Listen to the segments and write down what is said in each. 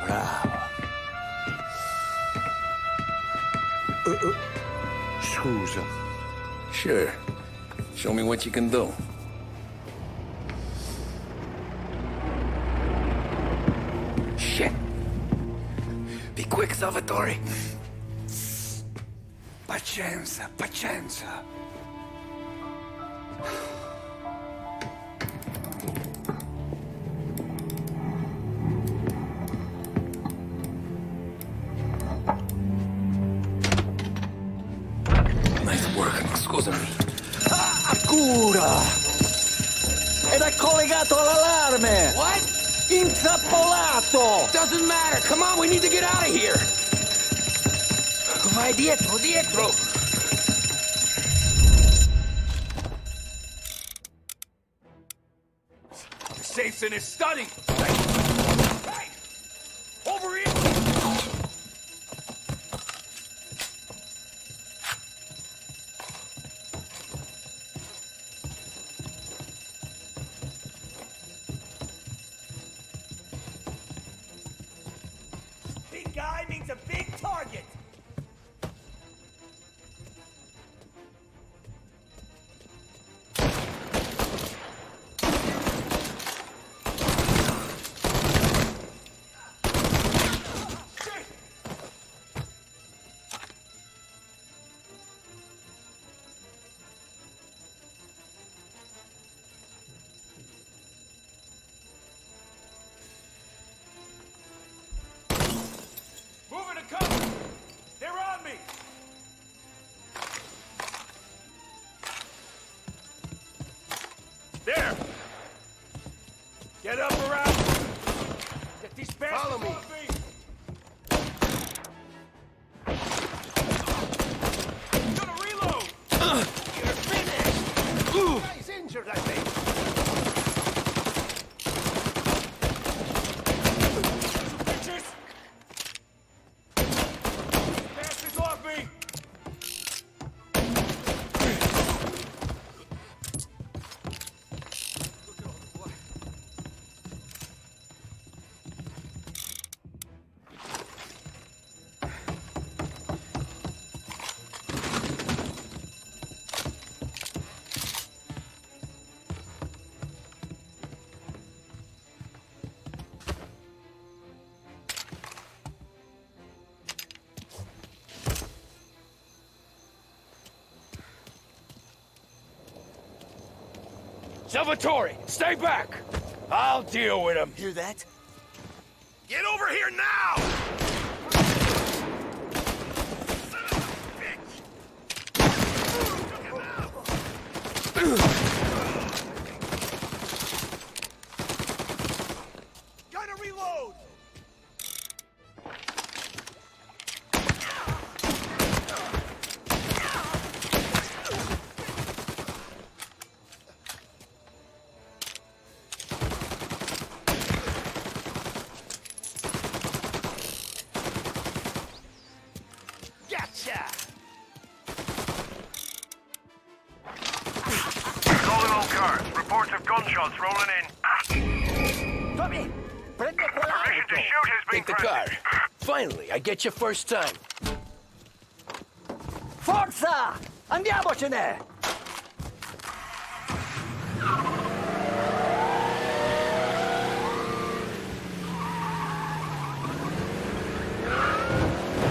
Bravo. Scusa. Sure. Show me what you can do. Shit. Be quick, Salvatore. Pazienza, pazienza. Nice work, scusami. Cura! Ed è collegato all'allarme! What? Intrappolato! Doesn't matter. Come on, we need to get out of here. Vai dietro, dietro. The safe's in his study. Hey! Over here! Big guy means a big target. Moving to cover! They're on me! There! Get up around! Get these bastards off me! Gonna reload! You're finished! He's injured, I think. Pictures! Bastards off me! Look at all the blood. Salvatore, stay back! I'll deal with him. Hear that? Get over here now! Gonna reload! Gotcha! Calling all cars. Reports of gunshots rolling in. Tommy, prende Permission to quell'auto! shoot has been Take the car. granted. Finally, I get your first time. Forza! Andiamocene!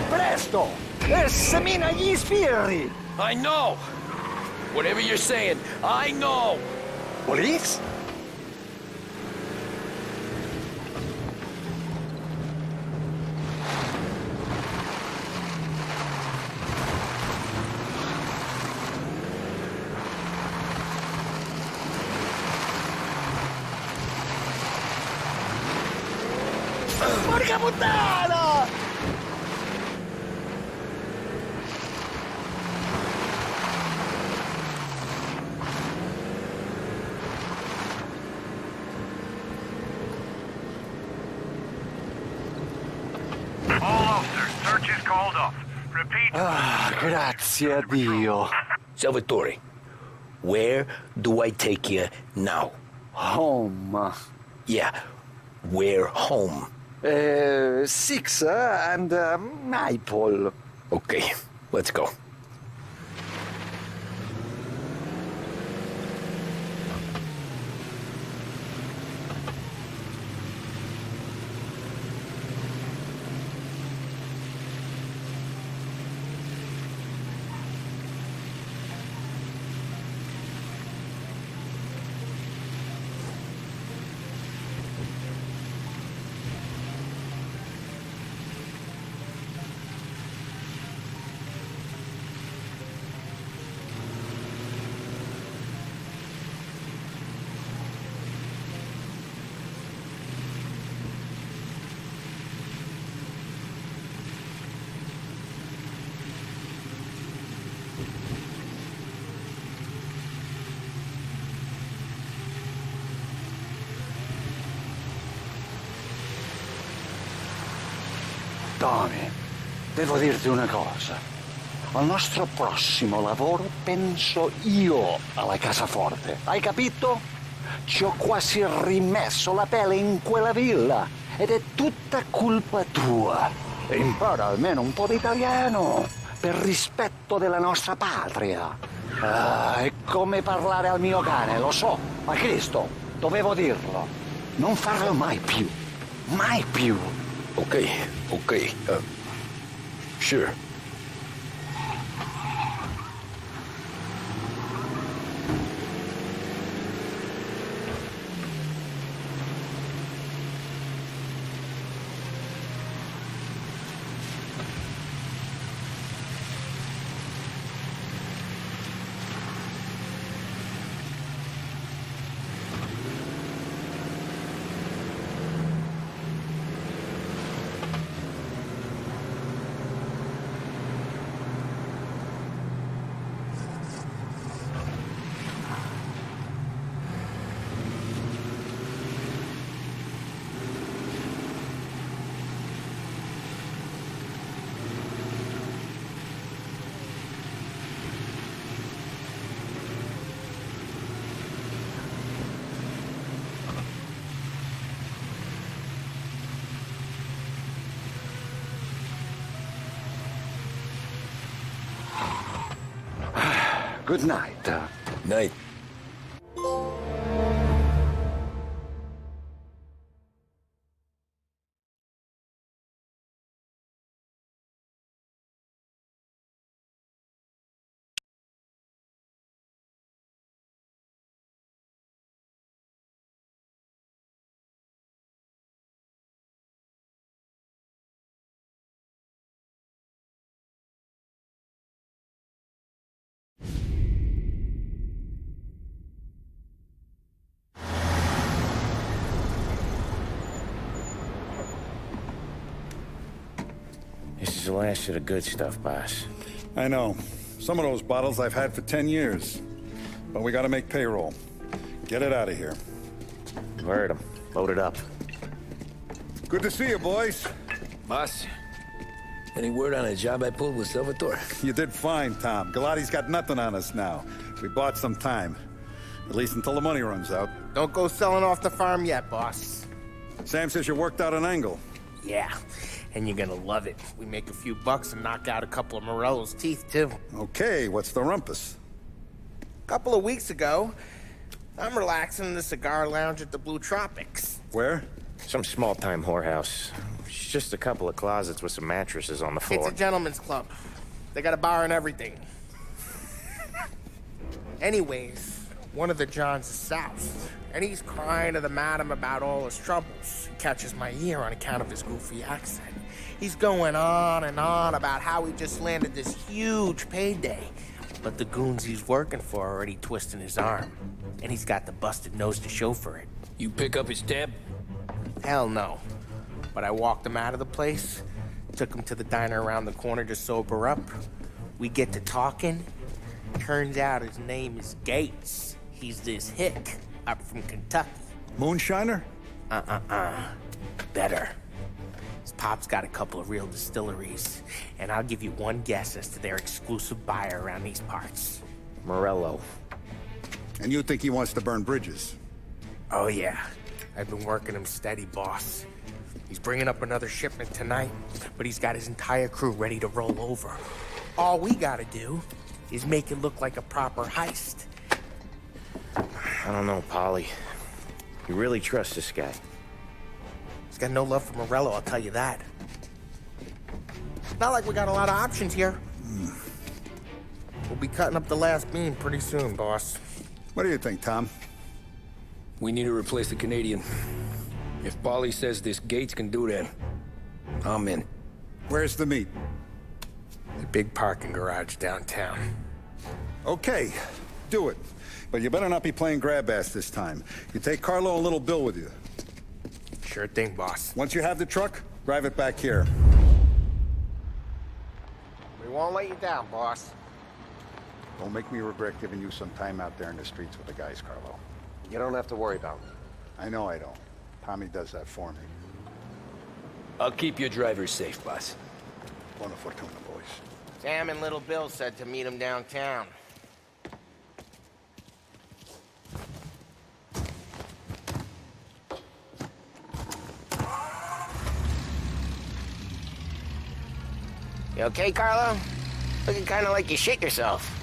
Presto! E semina gli sbirri! I know. Whatever you're saying, I know. Police? Porca puttana! All officers, search is called off. Repeat. Ah, grazie a Dio. Salvatore, where do I take you now? Home. Yeah, we're home. Six and maple. Okay, let's go. Tony, devo dirti una cosa. Al nostro prossimo lavoro penso io alla casaforte. Hai capito? Ci ho quasi rimesso la pelle in quella villa ed è tutta colpa tua. E impara almeno un po' di italiano per rispetto della nostra patria. È come parlare al mio cane, lo so, ma Cristo, dovevo dirlo. Non farlo mai più. Mai più. Okay, sure. Good night. Night. This is the last of the good stuff, boss. I know. Some of those bottles I've had for 10 years. But we gotta make payroll. Get it out of here. Heard him. Load it up. Good to see you, boys. Boss, any word on a job I pulled with Salvatore? You did fine, Tom. Galati's got nothing on us now. We bought some time. At least until the money runs out. Don't go selling off the farm yet, boss. Sam says you worked out an angle. Yeah, and you're gonna love it. We make a few bucks and knock out a couple of Morello's teeth, too. Okay, what's the rumpus? A couple of weeks ago, I'm relaxing in the cigar lounge at the Blue Tropics. Where? Some small-time whorehouse. It's just a couple of closets with some mattresses on the floor. It's a gentleman's club. They got a bar and everything. Anyways, one of the Johns is south, and he's crying to the madam about all his troubles. He catches my ear on account of his goofy accent. He's going on and on about how he just landed this huge payday, but the goons he's working for are already twisting his arm, and he's got the busted nose to show for it. You pick up his tab? Hell no. But I walked him out of the place, took him to the diner around the corner to sober up. We get to talking. Turns out his name is Gates. He's this hick up from Kentucky. Moonshiner? Better. His pop's got a couple of real distilleries, and I'll give you one guess as to their exclusive buyer around these parts. Morello. And you think he wants to burn bridges? Oh yeah. I've been working him steady, boss. He's bringing up another shipment tonight, but he's got his entire crew ready to roll over. All we gotta do is make it look like a proper heist. I don't know, Polly. You really trust this guy? He's got no love for Morello, I'll tell you that. It's not like we got a lot of options here. We'll be cutting up the last beam pretty soon, boss. What do you think, Tom? We need to replace the Canadian. If Polly says this Gates can do that, I'm in. Where's the meet? The big parking garage downtown. Okay, do it. But you better not be playing grab ass this time. You take Carlo and Little Bill with you. Sure thing, boss. Once you have the truck, drive it back here. We won't let you down, boss. Don't make me regret giving you some time out there in the streets with the guys, Carlo. You don't have to worry about me. I know I don't. Tommy does that for me. I'll keep your driver safe, boss. Buona fortuna, boys. Sam and Little Bill said to meet him downtown. You okay, Carlo? Looking kind of like you shit yourself.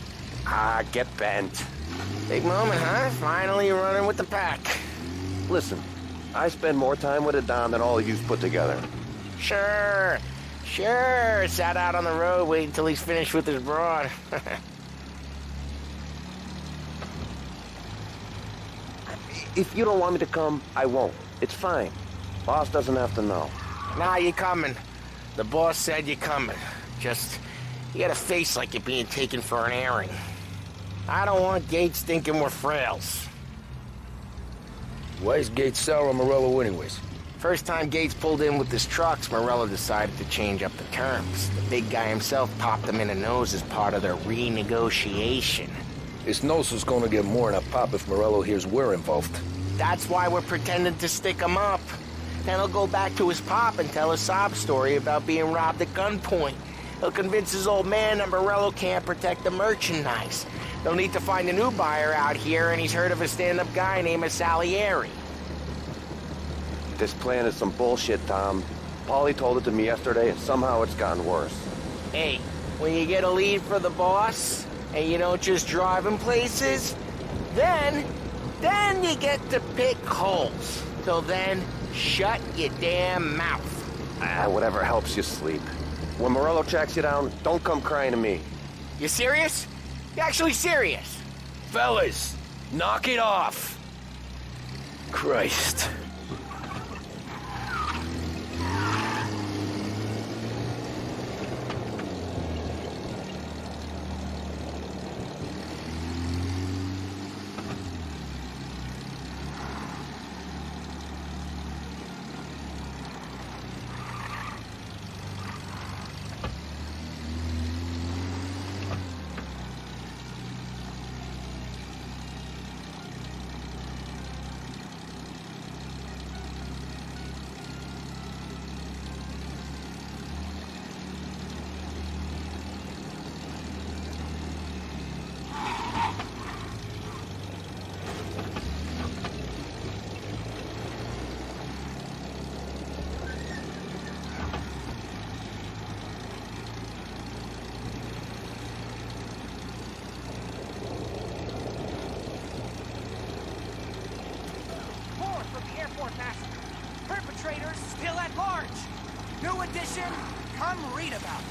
Ah, get bent. Big moment, huh? Finally you're running with the pack. Listen, I spend more time with a Don than all of yous put together. Sure. Sat out on the road waiting till he's finished with his broad. If you don't want me to come, I won't. It's fine. Boss doesn't have to know. Nah, you're coming. The boss said you're coming. Just, you got a face like you're being taken for an airing. I don't want Gates thinking we're frails. Why is Gates sour on Morello anyways? First time Gates pulled in with his trucks, Morello decided to change up the terms. The big guy himself popped him in the nose as part of their renegotiation. His nose is gonna get more than a pop if Morello hears we're involved. That's why we're pretending to stick him up. Then he'll go back to his pop and tell a sob story about being robbed at gunpoint. He'll convince his old man that Morello can't protect the merchandise. They'll need to find a new buyer out here, and he's heard of a stand-up guy named Salieri. This plan is some bullshit, Tom. Paulie told it to me yesterday, and somehow it's gotten worse. Hey, when you get a lead for the boss, and you don't just drive him places, then you get to pick holes. Till then, shut your damn mouth. Whatever helps you sleep. When Morello tracks you down, don't come crying to me. You serious? You actually serious? Fellas, knock it off. Christ. Perpetrators still at large. New edition, come read about it.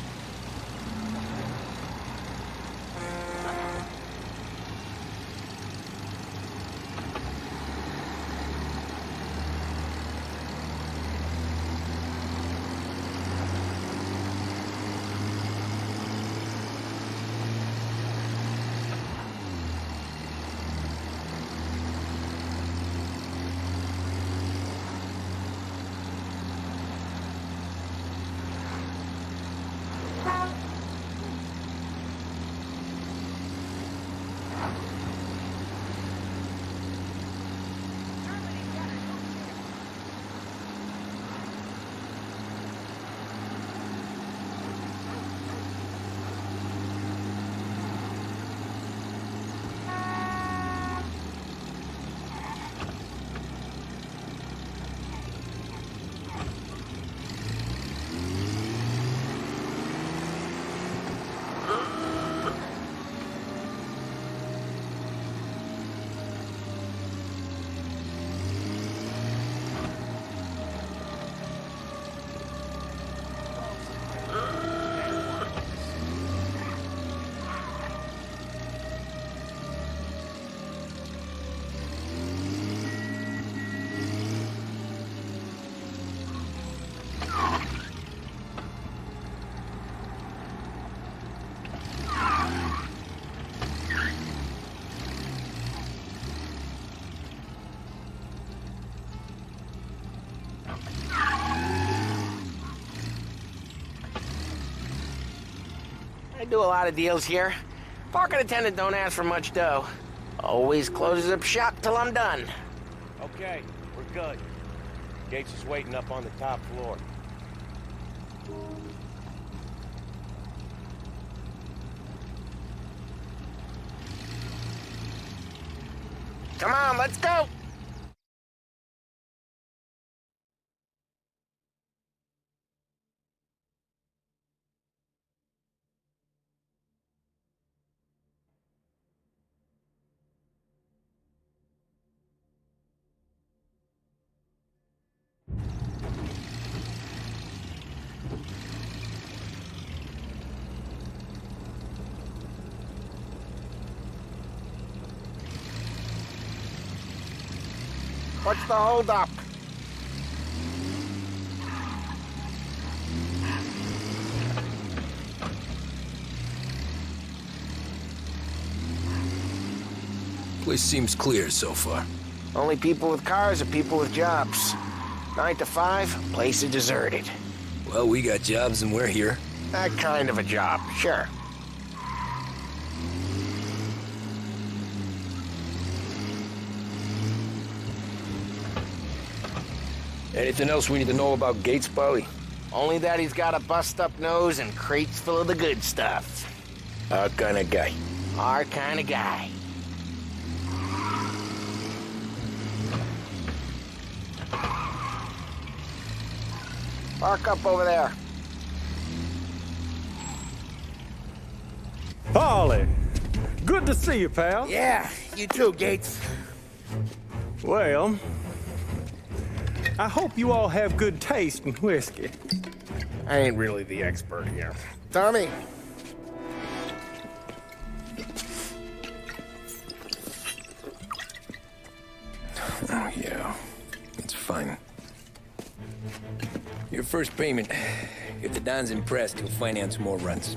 do a lot of deals here. Parking attendant don't ask for much dough. Always closes up shop till I'm done. Okay, we're good. Gates is waiting up on the top floor. Come on, let's go! What's the holdup? Place seems clear so far. Only people with cars are people with jobs. 9 to 5, place is deserted. Well, we got jobs and we're here. That kind of a job, sure. Anything else we need to know about Gates, Polly? Only that he's got a bust-up nose and crates full of the good stuff. Our kind of guy. Our kind of guy. Park up over there. Polly, good to see you, pal. Yeah, you too, Gates. Well, I hope you all have good taste in whiskey. I ain't really the expert here. Tommy. Oh, yeah. It's fine. Your first payment. If the Don's impressed, he'll finance more runs.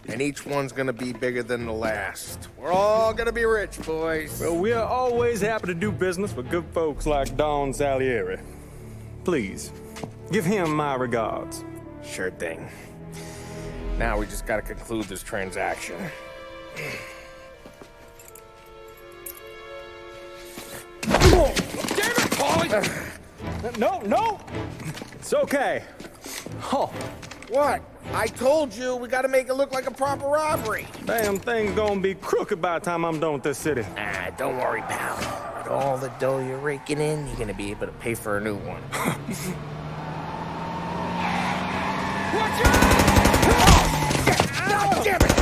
And each one's gonna be bigger than the last. We're all gonna be rich, boys. Well, we're always happy to do business with good folks like Don Salieri. Please, give him my regards. Sure thing. Now we just gotta conclude this transaction. Oh, damn it, Polly! No! It's okay. Oh. What? I told you we gotta make it look like a proper robbery. Damn thing's gonna be crooked by the time I'm done with this city. Ah, don't worry, pal. With all the dough you're raking in, you're gonna be able to pay for a new one. Watch out! Oh, damn it!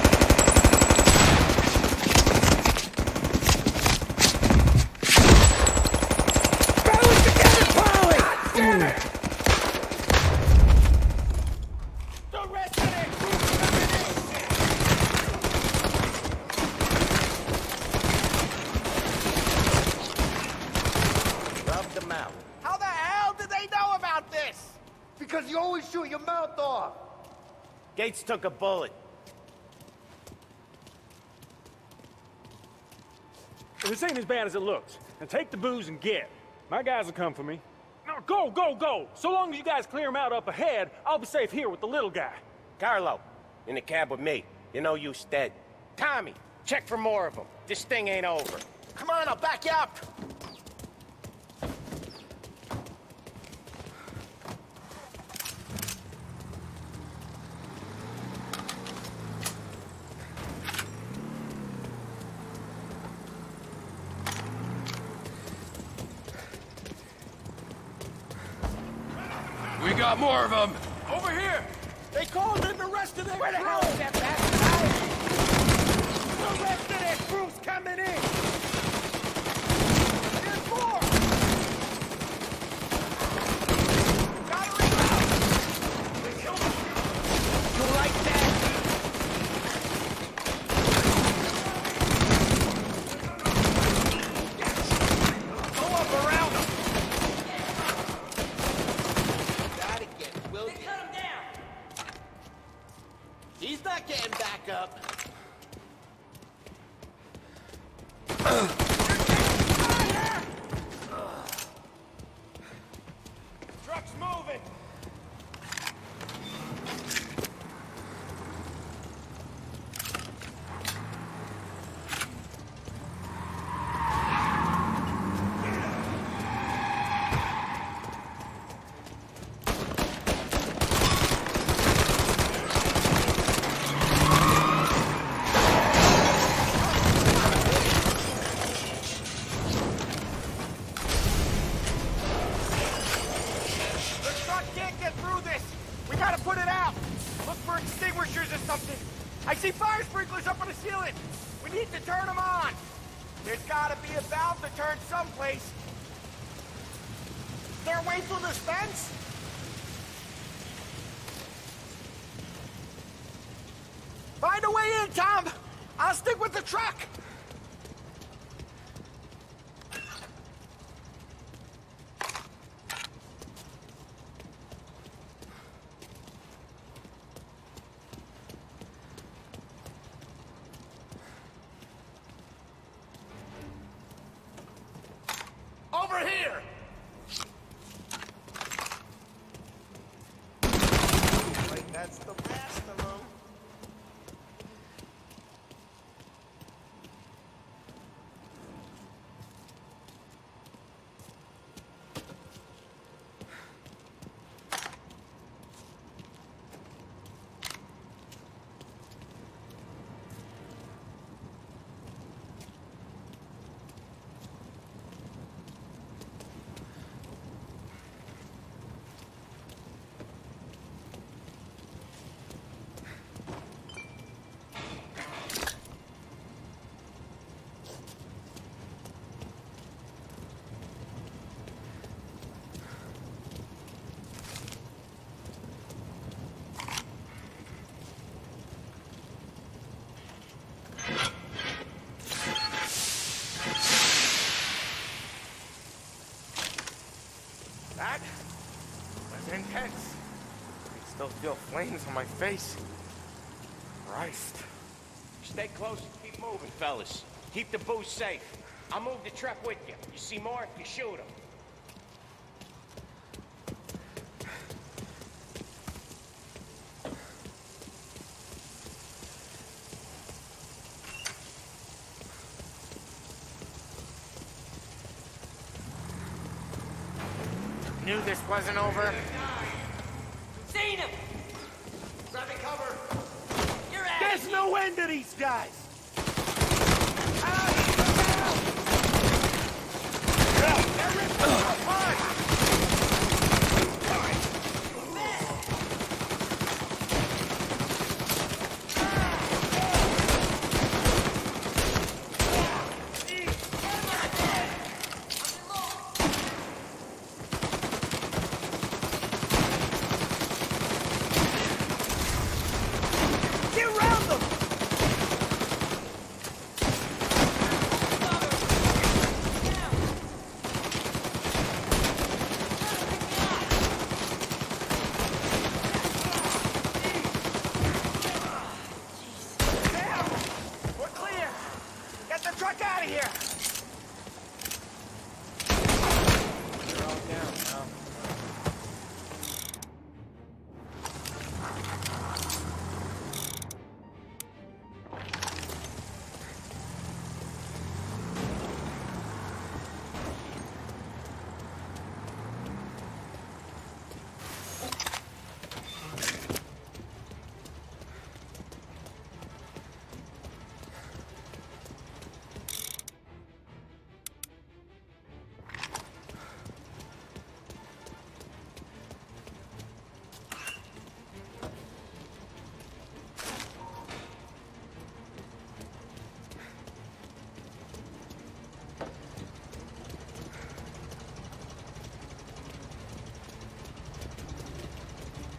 Balance together, Polly! Damn it! The rest of it! Rub them out. How the hell did they know about this? Because you always shoot your mouth off. Gates took a bullet. This ain't as bad as it looks. Now take the booze and get. My guys will come for me. Now go! So long as you guys clear him out up ahead, I'll be safe here with the little guy. Carlo, in the cab with me. You know you stead. Tommy, check for more of them. This thing ain't over. Come on, I'll back you up. We got more of them. Over here! They called in the rest of their Where the hell is that bastard? The rest of their crew's coming in! There's more! Gotta reload! They killed him! You like that? Go up around them! Gotta get Will. Cut him down! He's not getting back up. Truck's moving. extinguishers or something? I see fire sprinklers up on the ceiling. We need to turn them on. There's gotta be a valve to turn someplace. Is there a way through this fence? Find a way in, Tom. I'll stick with the truck. Over here! Wait, that's the last of them. That was intense. I can still feel flames on my face. Christ. Stay close and keep moving, fellas. Keep the booze safe. I'll move the truck with you. You see more, you shoot him. Knew this wasn't over. Seen him! Grabbing cover. You're out! There's no end to these guys!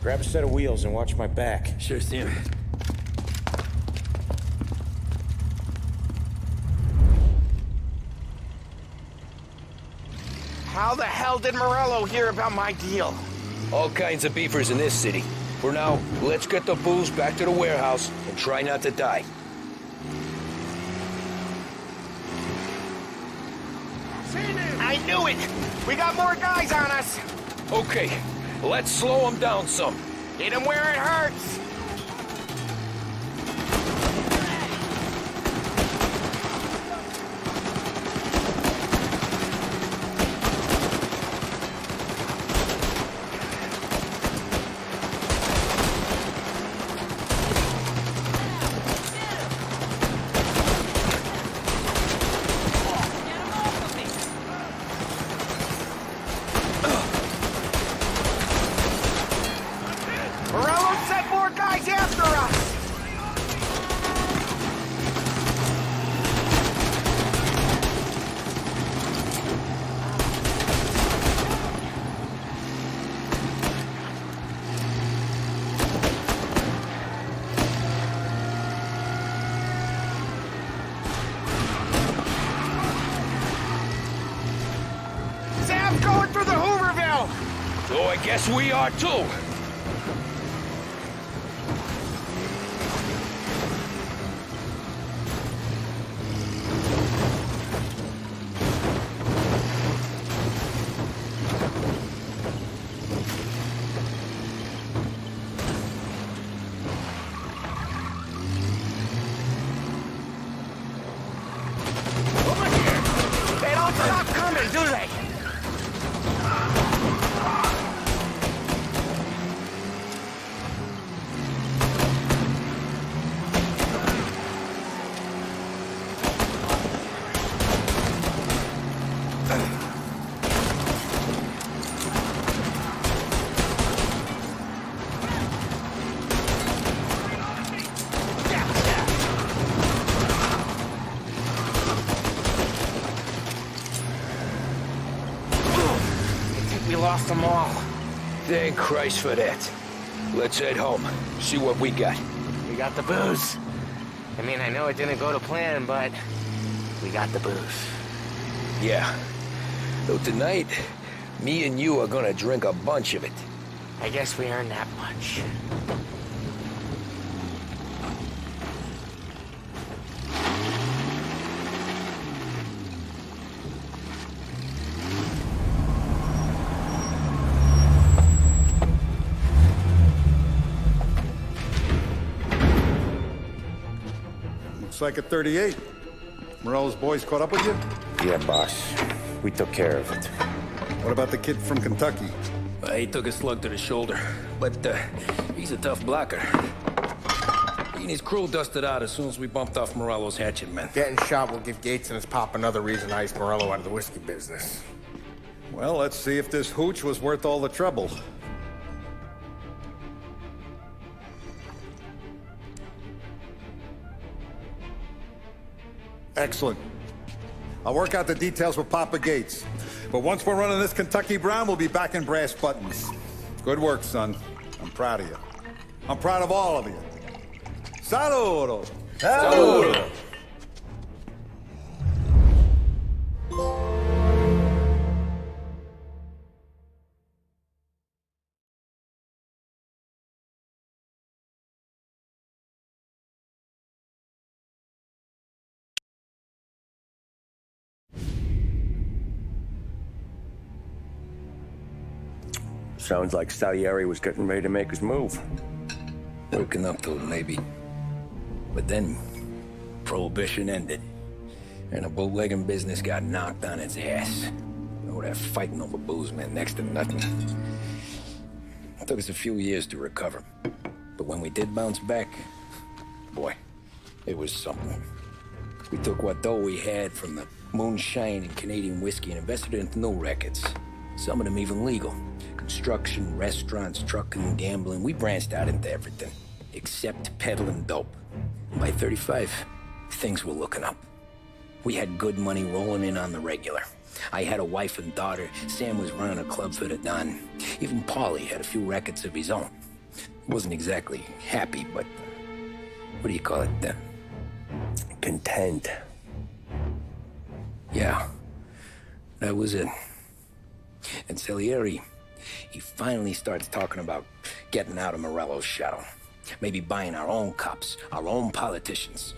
Grab a set of wheels and watch my back. Sure thing. How the hell did Morello hear about my deal? All kinds of beefers in this city. For now, let's get the booze back to the warehouse and try not to die. I knew it! We got more guys on us! Okay, let's slow them down some. Hit them where it hurts! Morello sent more guys Guess we are too. They don't stop coming, do they? We lost them all. Thank Christ for that. Let's head home. See what we got. We got the booze. I mean, I know it didn't go to plan, but we got the booze. Yeah. Though tonight, me and you are gonna drink a bunch of it. I guess we earned that much. Looks like a 38. Morello's boys caught up with you? Yeah, boss. We took care of it. What about the kid from Kentucky? He took a slug to the shoulder, but he's a tough blocker. He and his crew dusted out as soon as we bumped off Morello's hatchet men. Getting shot will give Gates and his pop another reason to ice Morello out of the whiskey business. Well, let's see if this hooch was worth all the trouble. Excellent. I'll work out the details with Papa Gates. But once we're running this Kentucky Brown, we'll be back in brass buttons. Good work, son. I'm proud of you. I'm proud of all of you. Saludo! Saludo! Sounds like Salieri was getting ready to make his move. Working up to it, maybe. But then, Prohibition ended. And the bootlegging business got knocked on its ass. Oh, that fighting over booze meant next to nothing. It took us a few years to recover. But when we did bounce back, boy, it was something. We took what dough we had from the moonshine and Canadian whiskey and invested it into new rackets. Some of them even legal. Construction, restaurants, trucking, gambling. We branched out into everything, except peddling dope. By 35, things were looking up. We had good money rolling in on the regular. I had a wife and daughter. Sam was running a club for the Don. Even Paulie had a few rackets of his own. He wasn't exactly happy, but what do you call it? Content. Yeah, that was it. And Salieri, he finally starts talking about getting out of Morello's shadow. Maybe buying our own cops, our own politicians.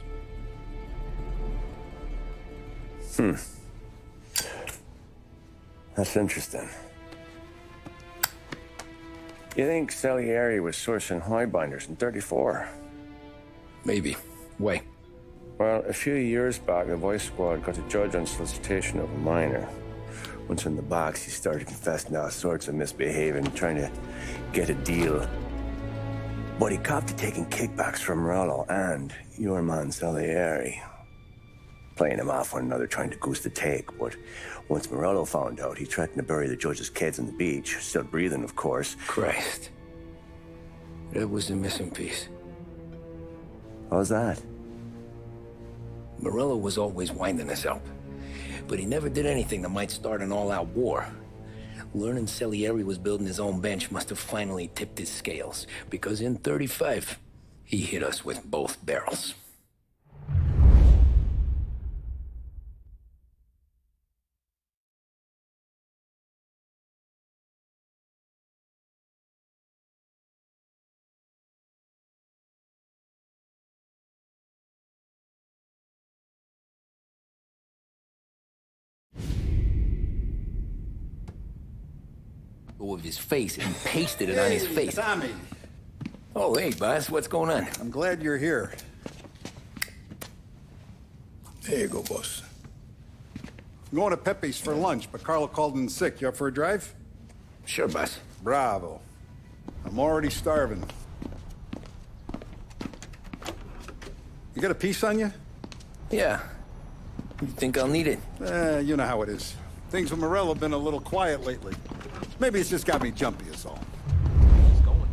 That's interesting. You think Salieri was sourcing highbinders in 34? Maybe. Why? Well, a few years back, the Vice Squad got a judge on solicitation of a minor. Once in the box, he started confessing all sorts of misbehaving, trying to get a deal. But he copped to taking kickbacks from Morello and your man Salieri. Playing them off one another, trying to goose the take. But once Morello found out, he threatened to bury the judge's kids on the beach. Still breathing, of course. Christ. That was the missing piece. How's that? Morello was always winding us up. But he never did anything that might start an all-out war. Learning Salieri was building his own bench must have finally tipped his scales. Because in 35, he hit us with both barrels. of his face and pasted it on his face. Tommy. Oh, hey, boss. What's going on? I'm glad you're here. There you go, boss. I'm going to Pepe's for lunch, but Carlo called in sick. You up for a drive? Sure, boss. Bravo. I'm already starving. You got a piece on you? Yeah. You think I'll need it? You know how it is. Things with Morello have been a little quiet lately. Maybe it's just got me jumpy, is all. He's going to.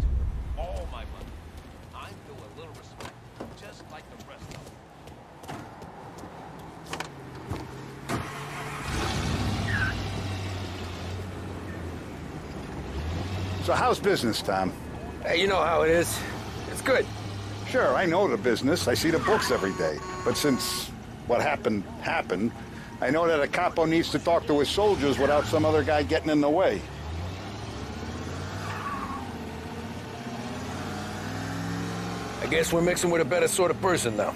All my money. I'm due a little respect, just like the rest of them. So how's business, Tom? Hey, you know how it is. It's good. Sure, I know the business. I see the books every day. But since what happened, I know that a capo needs to talk to his soldiers without some other guy getting in the way. I guess we're mixing with a better sort of person now.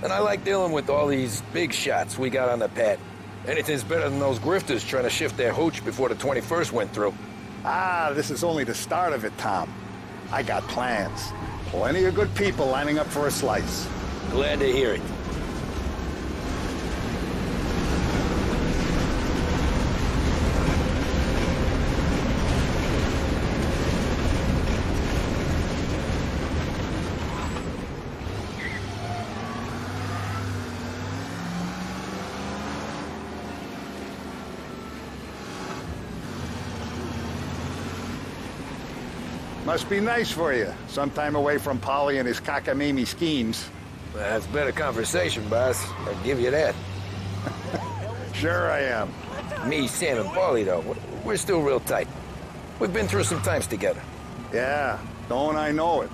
And I like dealing with all these big shots we got on the pad. Anything's better than those grifters trying to shift their hooch before the 21st went through. Ah, this is only the start of it, Tom. I got plans. Plenty of good people lining up for a slice. Glad to hear it. Must be nice for you. Some time away from Polly and his cockamamie schemes. That's better conversation, boss. I'll give you that. Sure I am. Me, Sam, and Paulie, though, we're still real tight. We've been through some times together. Yeah, don't I know it.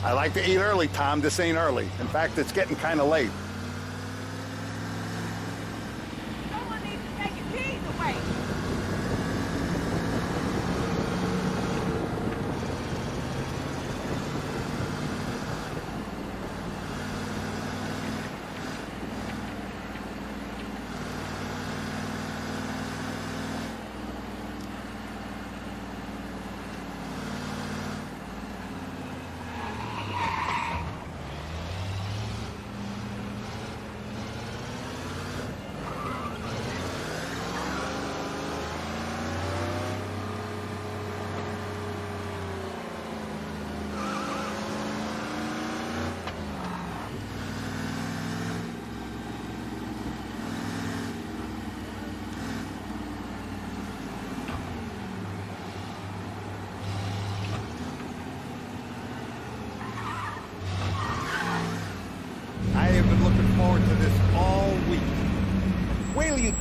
I like to eat early, Tom. This ain't early. In fact, it's getting kind of late. Someone needs to take your keys away.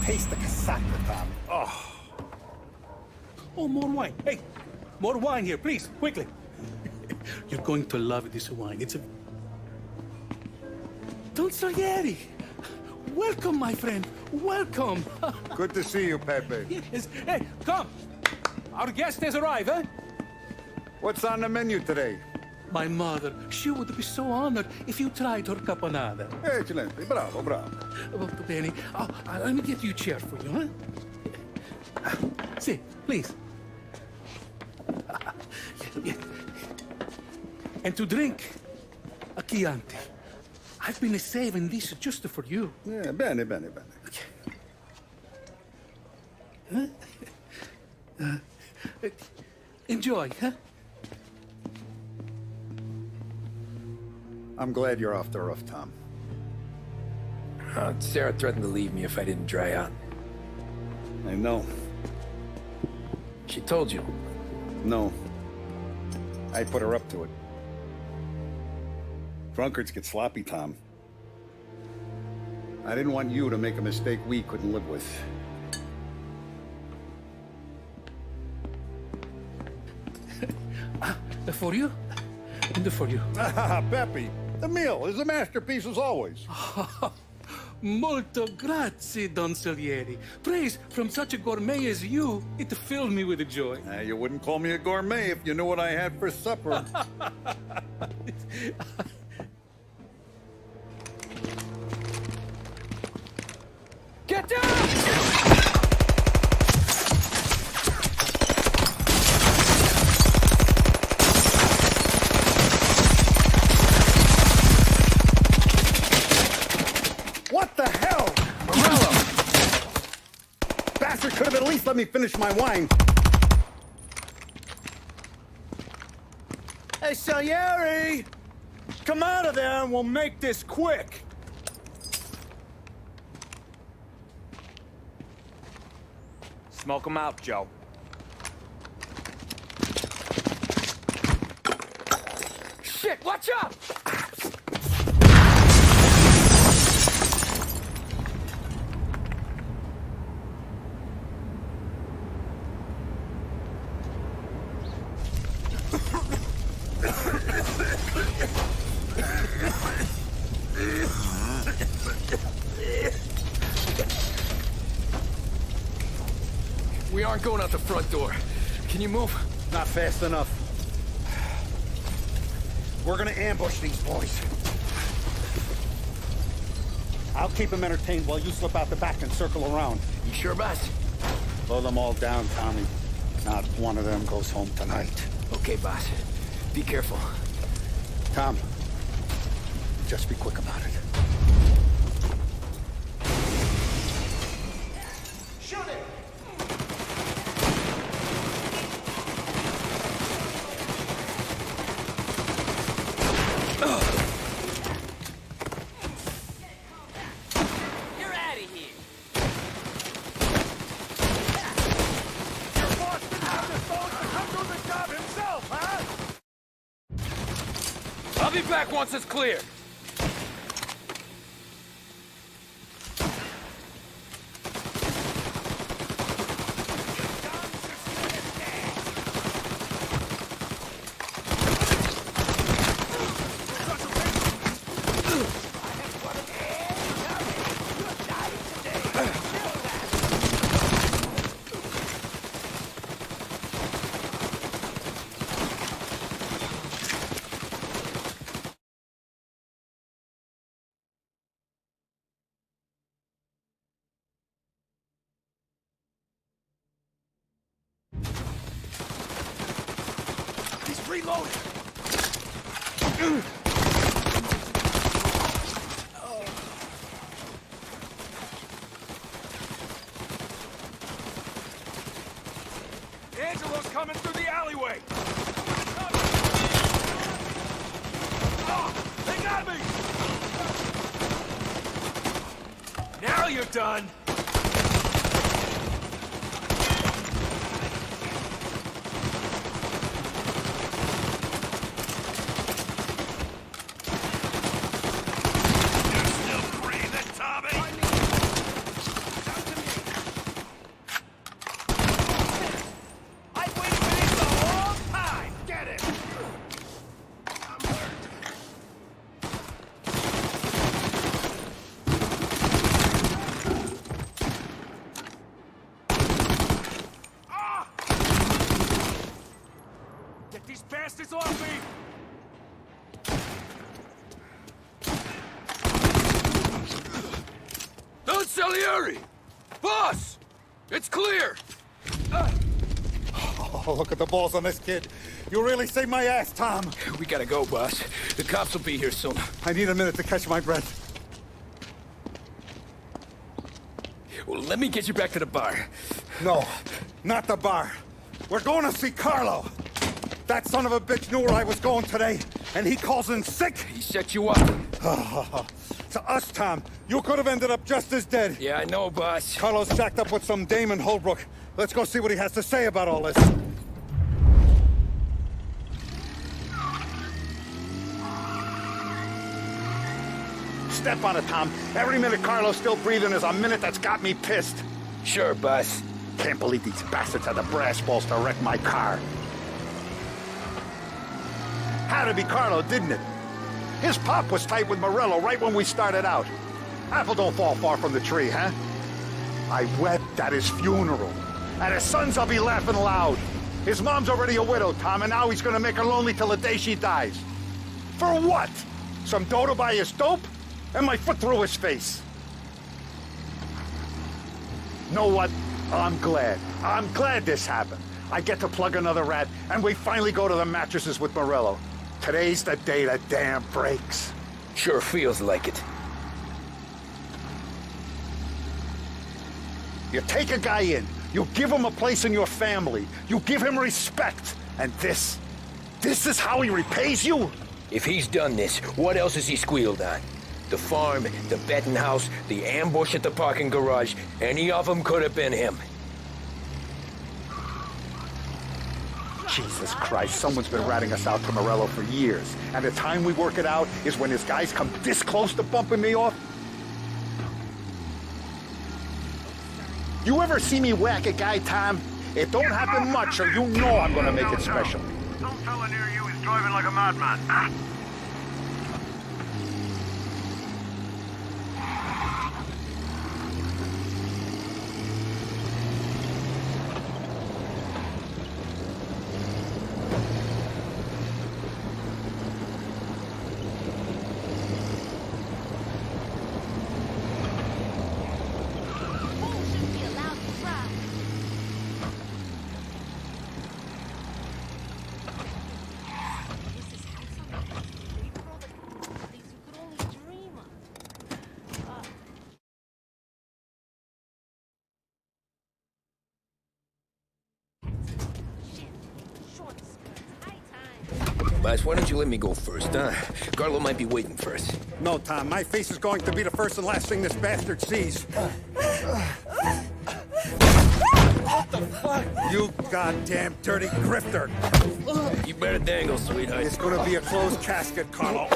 taste the casaca, Tom. Oh. Oh, more wine. Hey, more wine here, please, quickly. You're going to love this wine. It's a... Don Salieri! Welcome, my friend. Welcome. Good to see you, Pepe. Yes. Hey, come. Our guest has arrived, eh? What's on the menu today? My mother, she would be so honored if you tried her caponata. Excellent. Bravo, bravo. Molto bene. Oh, let me get you a chair for you, huh? Sit, please. Yeah. And to drink, a Chianti. I've been saving this just for you. Yeah, bene, bene, bene. Huh? Enjoy, huh? I'm glad you're off the roof, Tom. Sarah threatened to leave me if I didn't dry out. I know. She told you? No. I put her up to it. Drunkards get sloppy, Tom. I didn't want you to make a mistake we couldn't live with. For you? And for you. Pepe, the meal is a masterpiece as always. Molto grazie, Don Salieri. Praise from such a gourmet as you, it filled me with joy. You wouldn't call me a gourmet if you knew what I had for supper. Get down! What the hell? Morello! Bastard could have at least let me finish my wine. Hey, Salieri! Come out of there and we'll make this quick. Smoke 'em out, Joe. Shit, watch out! We aren't going out the front door. Can you move? Not fast enough. We're gonna ambush these boys. I'll keep them entertained while you slip out the back and circle around. You sure, boss? Blow them all down, Tommy. Not one of them goes home tonight. Okay, boss. Be careful. Tom, just be quick about it. Shoot it! You're out of here! Your boss didn't have the balls to come do the job himself, huh? I'll be back once it's clear. He's reloading. Angelo's coming through the alleyway. Oh, they got me. Now you're done. Salieri! Boss! It's clear! Oh, look at the balls on this kid. You really saved my ass, Tom. We gotta go, boss. The cops will be here soon. I need a minute to catch my breath. Well, let me get you back to the bar. No, not the bar. We're going to see Carlo. That son of a bitch knew where I was going today, and he calls in sick. He set you up. To us, Tom, you could have ended up just as dead. Yeah, I know, boss. Carlo's jacked up with some dame in Holbrook. Let's go see what he has to say about all this. Step on it, Tom. Every minute Carlo's still breathing is a minute that's got me pissed. Sure, boss. Can't believe these bastards had the brass balls to wreck my car. Had to be Carlo, didn't it? His pop was tight with Morello right when we started out. Apple don't fall far from the tree, huh? I wept at his funeral. At his sons, I'll be laughing loud. His mom's already a widow, Tom, and now he's gonna make her lonely till the day she dies. For what? Some dough to buy his dope? And my foot through his face. Know what? I'm glad. I'm glad this happened. I get to plug another rat, and we finally go to the mattresses with Morello. Today's the day the dam breaks. Sure feels like it. You take a guy in, you give him a place in your family, you give him respect, and this is how he repays you? If he's done this, what else has he squealed on? The farm, the betting house, the ambush at the parking garage, any of them could have been him. Jesus Christ, someone's been ratting us out to Morello for years. And the time we work it out is when his guys come this close to bumping me off? You ever see me whack a guy, Tom? It don't happen much, so you know I'm gonna make it special. Some fella near you is driving like a madman. Boss, why don't you let me go first, huh? Carlo might be waiting for us. No, Tom, my face is going to be the first and last thing this bastard sees. What the fuck? You goddamn dirty grifter. You better dangle, sweetheart. It's gonna be a closed casket, Carlo.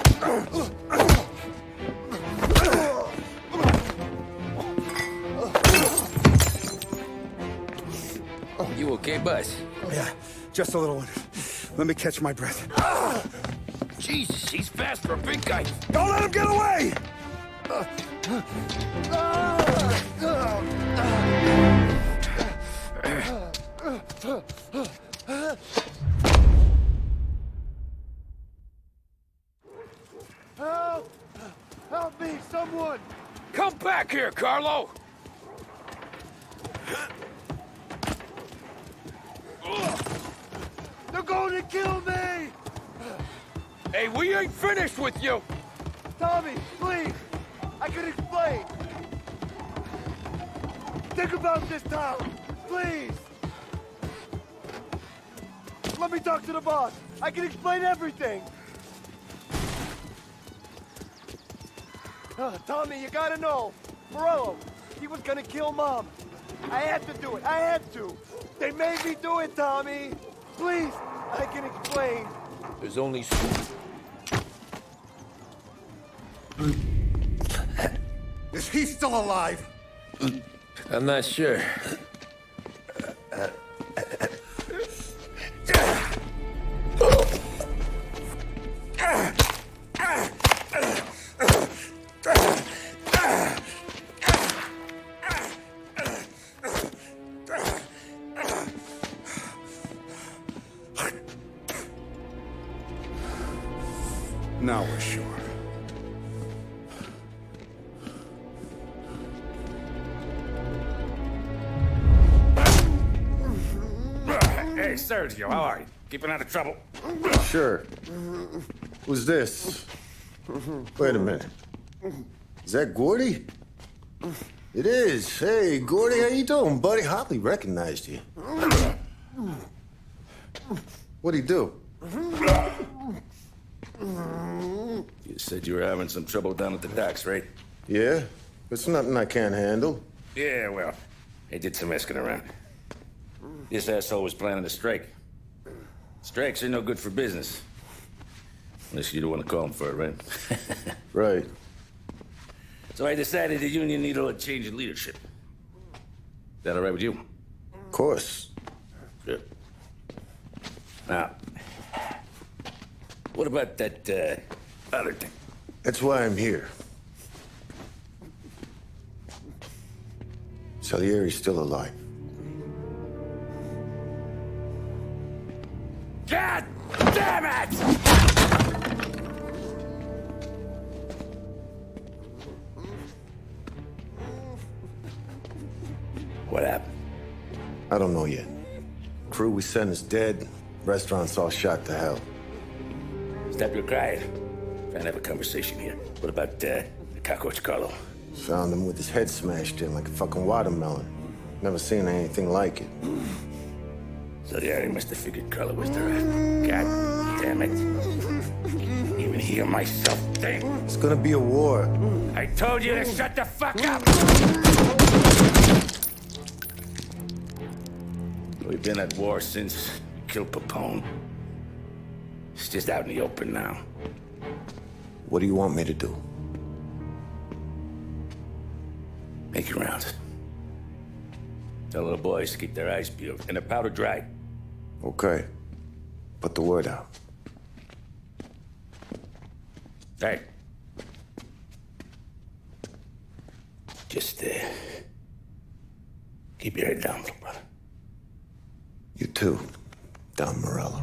You okay, boss? Yeah, just a little one. Let me catch my breath. Jesus, he's fast for a big guy. Don't let him get away! Help! Help me, someone! Come back here, Carlo! They're going to kill me! Hey, we ain't finished with you! Tommy, please! I can explain! Think about this, Tom! Please! Let me talk to the boss! I can explain everything! Tommy, you gotta know! Morello, he was gonna kill Mom! I had to do it! I had to! They made me do it, Tommy! Please! I can explain! There's only... Is he still alive? I'm not sure. Now we're sure. Sergio, how are you? Keeping out of trouble? Sure. Who's this? Wait a minute. Is that Gordy? It is. Hey, Gordy, how you doing, buddy? Hardly recognized you. What'd he do? You said you were having some trouble down at the docks, right? Yeah? It's nothing I can't handle. Yeah, well, they did some asking around. This asshole was planning a strike. Strikes are no good for business. Unless you don't want to call him for it, right? Right. So I decided the union needed a change in leadership. Is that all right with you? Of course. Good. Now, what about that, other thing? That's why I'm here. Salieri's still alive. God damn it! What happened? I don't know yet. Crew we sent is dead. Restaurant's all shot to hell. Stop your crying. Trying to have a conversation here. What about, the cockroach Carlo? Found him with his head smashed in like a fucking watermelon. Never seen anything like it. So the area must have figured Carlo was the rat. God damn it. Even hear myself think. It's gonna be a war. I told you to shut the fuck up! We've been at war since we killed Papone. It's just out in the open now. What do you want me to do? Make your rounds. Tell little boys to keep their eyes peeled and their powder dry. Okay. Put the word out. Hey. Just, keep your head down, little brother. You too, Don Morello.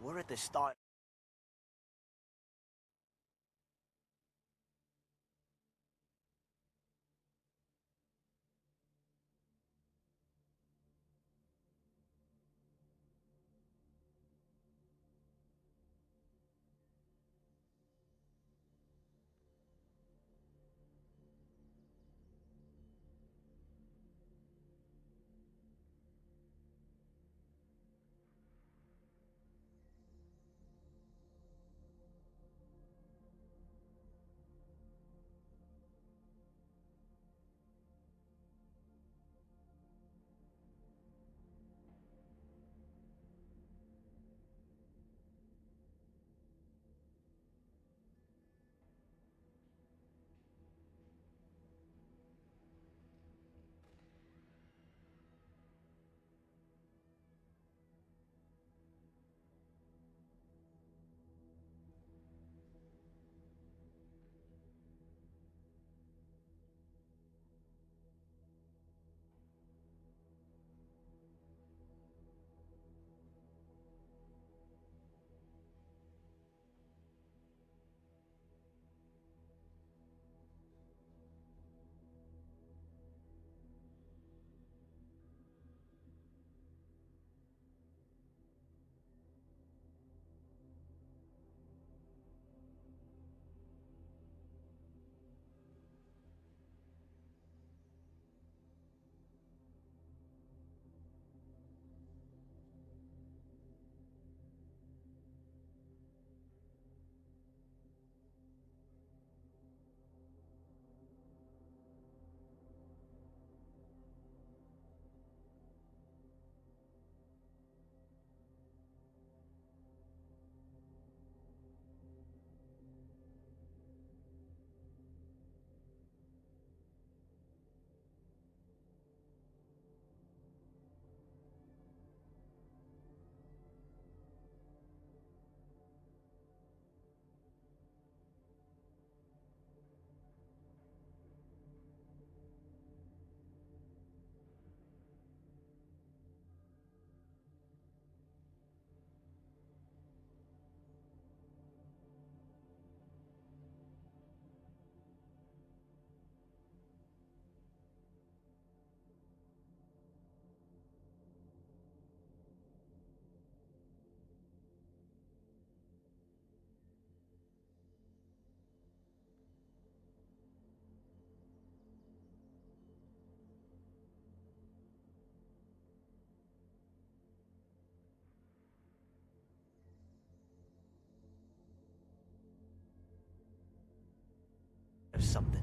We're at the start. something.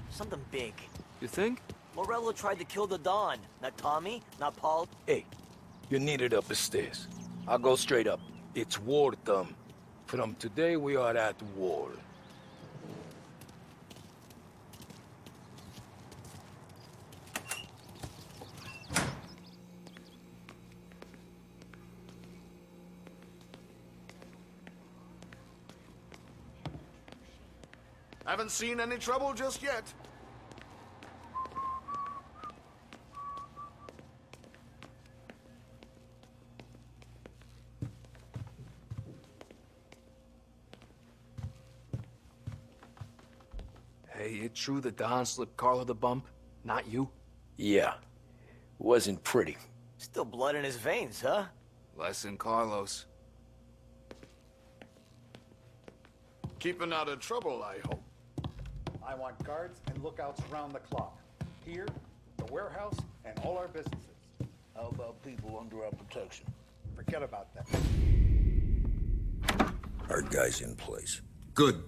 Something big. You think? Morello tried to kill the Don. Not Tommy, not Paul. Hey, you're needed up the stairs. I'll go straight up. It's war, Thumb. From today, we are at war. Haven't seen any trouble just yet. Hey, it true the Don slipped Carlo the bump? Not you? Yeah. Wasn't pretty. Still blood in his veins, huh? Less than Carlos. Keeping out of trouble, I hope. I want guards and lookouts round the clock. Here, the warehouse, and all our businesses. How about people under our protection? Forget about that. Our guy's in place. Good.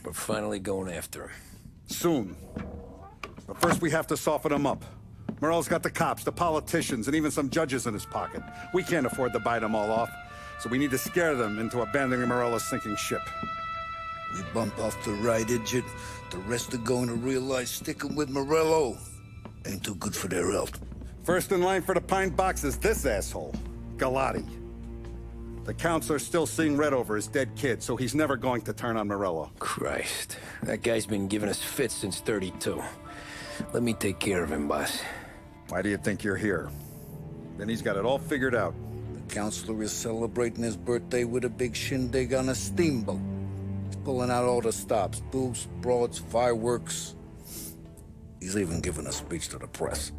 We're finally going after him. Soon. But first we have to soften him up. Morello's got the cops, the politicians, and even some judges in his pocket. We can't afford to bite them all off, so we need to scare them into abandoning Morello's sinking ship. We bump off the right idiot, the rest are going to realize sticking with Morello ain't too good for their health. First in line for the pine box is this asshole, Galati. The counselor's still seeing red over his dead kid, so he's never going to turn on Morello. Christ, that guy's been giving us fits since 32. Let me take care of him, boss. Why do you think you're here? Then he's got it all figured out. The counselor is celebrating his birthday with a big shindig on a steamboat. He's pulling out all the stops, booze, broads, fireworks. He's even giving a speech to the press.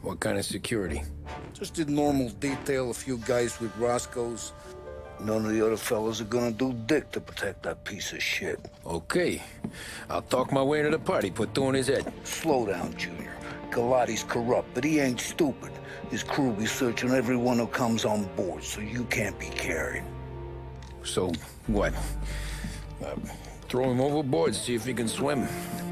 What kind of security? Just did normal detail, a few guys with Roscoe's. None of the other fellas are gonna do dick to protect that piece of shit. Okay. I'll talk my way into the party, put two in his head. Slow down, Junior. Galati's corrupt, but he ain't stupid. His crew be searching everyone who comes on board, so you can't be carried. So, what? Throw him overboard, see if he can swim.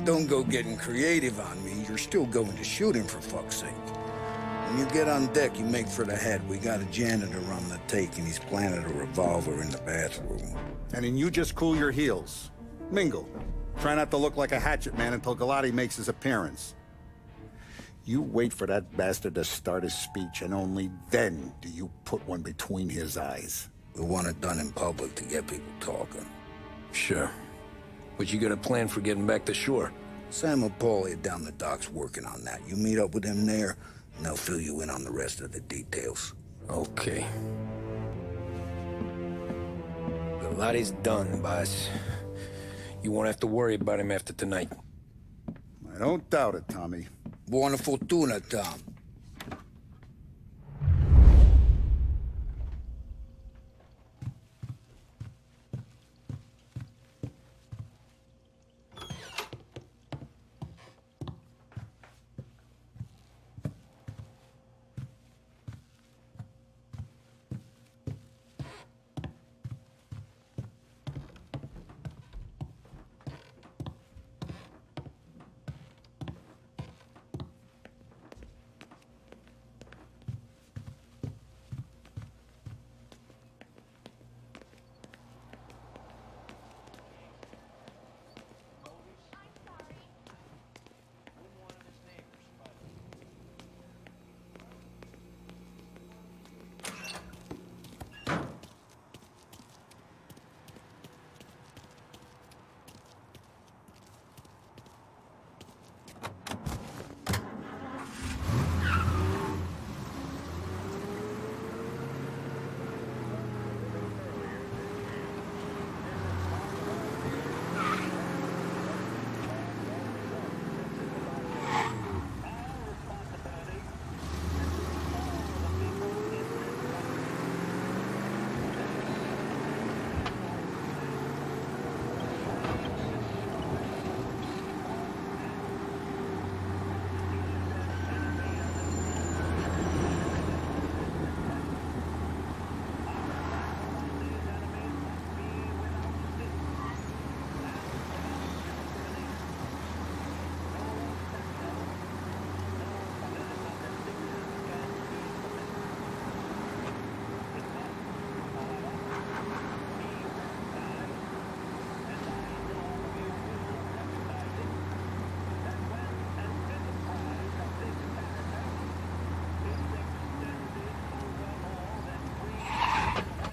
Don't go getting creative on me. You're still going to shoot him, for fuck's sake. When you get on deck, you make for the head. We got a janitor on the take, and he's planted a revolver in the bathroom. And then you just cool your heels. Mingle. Try not to look like a hatchet man until Galati makes his appearance. You wait for that bastard to start his speech, and only then do you put one between his eyes. We want it done in public to get people talking. Sure. But you got a plan for getting back to shore? Sam and Paulie are down the docks working on that. You meet up with them there, and they'll fill you in on the rest of the details. Okay. Galati's done, boss. You won't have to worry about him after tonight. I don't doubt it, Tommy. Buona fortuna, Tom.